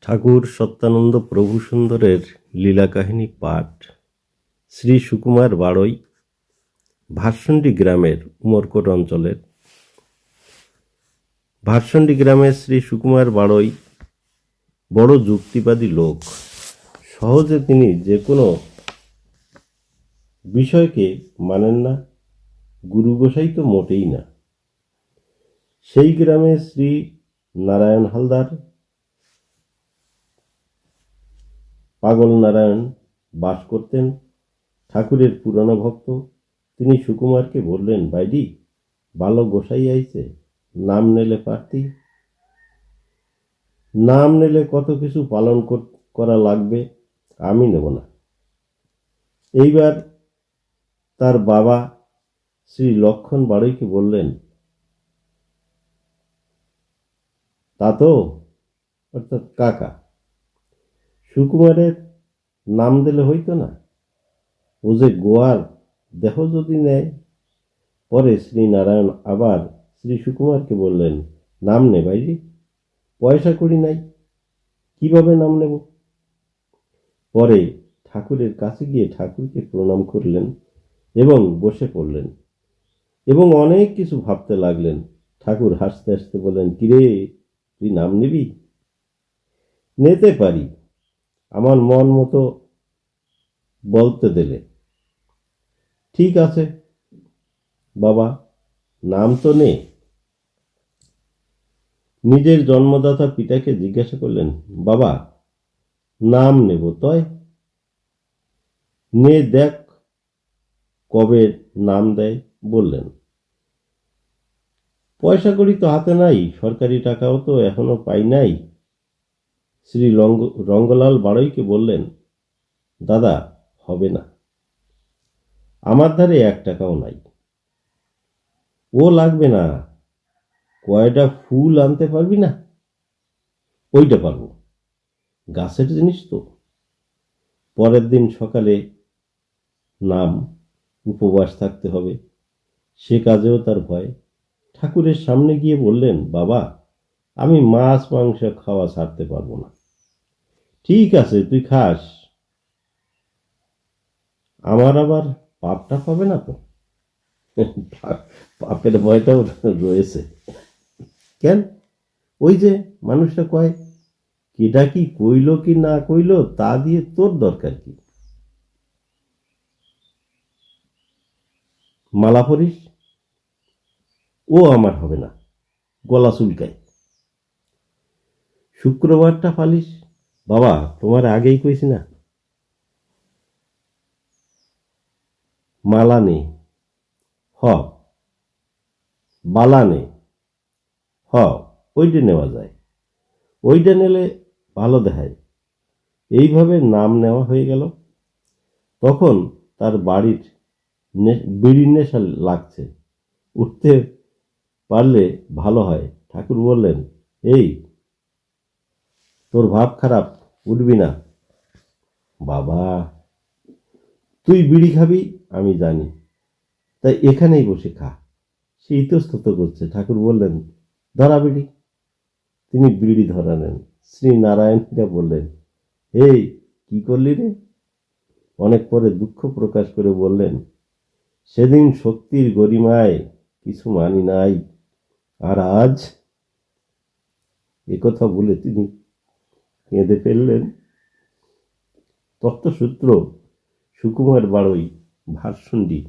ঠাকুর সত্যানন্দ প্রভু সুন্দরের লীলা কাহিনী পাঠ। শ্রী সুকুমার বাড়ই, ভার্সন্ডি গ্রামের উমরকোট অঞ্চলের। ভার্সন্ডি গ্রামের শ্রী সুকুমার বাড়ই বড় যুক্তিবাদী লোক। সহজে তিনি যে কোনো বিষয়কে মানেন না, গুরু গোসাই তো মোটেই না। সেই গ্রামে শ্রী নারায়ণ হালদার, পাগল নারায়ণ বাস করতেন। ঠাকুরের পুরানো ভক্ত। তিনি সুকুমারকে বললেন, বাইডি, ভালো গোসাই আইছে, নাম নেলে পারতি। নাম নিলে কত কিছু পালন করা লাগবে, আমি নেব না। এইবার তার বাবা শ্রী লক্ষণ বাড়ইকে বললেন, তা তো, অর্থাৎ কাকা, সুকুমারের নাম দিলে হইতো না? ও যে গোয়ার দেহ যদি নেয়। পরে শ্রী নারায়ণ আবার শ্রী সুকুমারকে বললেন, নাম নে বাইরে, পয়সা করি নাই, কিভাবে নাম নেব? পরে ঠাকুরের কাছে গিয়ে ঠাকুরকে প্রণাম করলেন এবং বসে পড়লেন এবং অনেক কিছু ভাবতে লাগলেন। ঠাকুর হাসতে হাসতে বললেন, কিরে, তুই নাম নিবি? নিতে পারি, আমার মন মতো বলতে দিলে। ঠিক আছে বাবা, নাম তো নে। নিজের জন্মদাতা পিতাকে জিজ্ঞাসা করলেন, বাবা, নাম নেব তয়? নে দেখ কবে নাম দেয়। বললেন, পয়সা কড়ি তো হাতে নাই, সরকারি টাকাও তো এখনো পাই নাই। শ্রী রঙ্গলাল বাড়ইকে বললেন, দাদা, হবে না, আমার ধারে 1 টাকাও নাই। ও লাগবে না, কয়টা ফুল আনতে পারবি না? ওইটা পারবো, গাছের জিনিস তো। পরের দিন সকালে নাম, উপবাস থাকতে হবে, সে কাজেও তার ভয়। ঠাকুরের সামনে গিয়ে বললেন, বাবা, আমি মাছ মাংস খাওয়া ছাড়তে পারবো না। ঠিক আছে, তুই খাস, আমার আবার পাপটা পাবে না তো? পাপের ভয়টাও রয়েছে। কেন? ওই যে মানুষটা কয়, কেটা কি কইল কি না কইল তা দিয়ে তোর দরকার কি? মালা পরিস, ও আমার হবে না, গলা চুলকায়। শুক্রবারটা পালিস, বাবা, তোমার আগেই কইছি না। মালা নে, হ, বালা নে, হ, ওইটা নেওয়া যায়, ওইটা নিলে ভালো দেখায়। এইভাবে নাম নেওয়া হয়ে গেল। তখন তার বাড়ির বিড়ির নেশা লাগছে, উঠতে পারলে ভালো হয়। ঠাকুর বললেন, এই, তোর ভাব খারাপ, উঠবি না। বাবা, তুই বিড়ি খাবি আমি জানি, তাই এখানেই বসে খা। সে ইতস্তত করছে। ঠাকুর বললেন, ধরা বিড়ি। তিনি বিড়ি ধরালেন। শ্রী নারায়ণীরা বললেন, এই, কি করলি রে? অনেক পরে দুঃখ প্রকাশ করে বললেন, সেদিন শক্তির গরিমায় কিছু মানি নাই, আর আজ। একথা বলে তিনি কেঁদে ফেললেন। তত্ত্বসূত্র, সুকুমার বাড়ই, ভার্সন্ডি।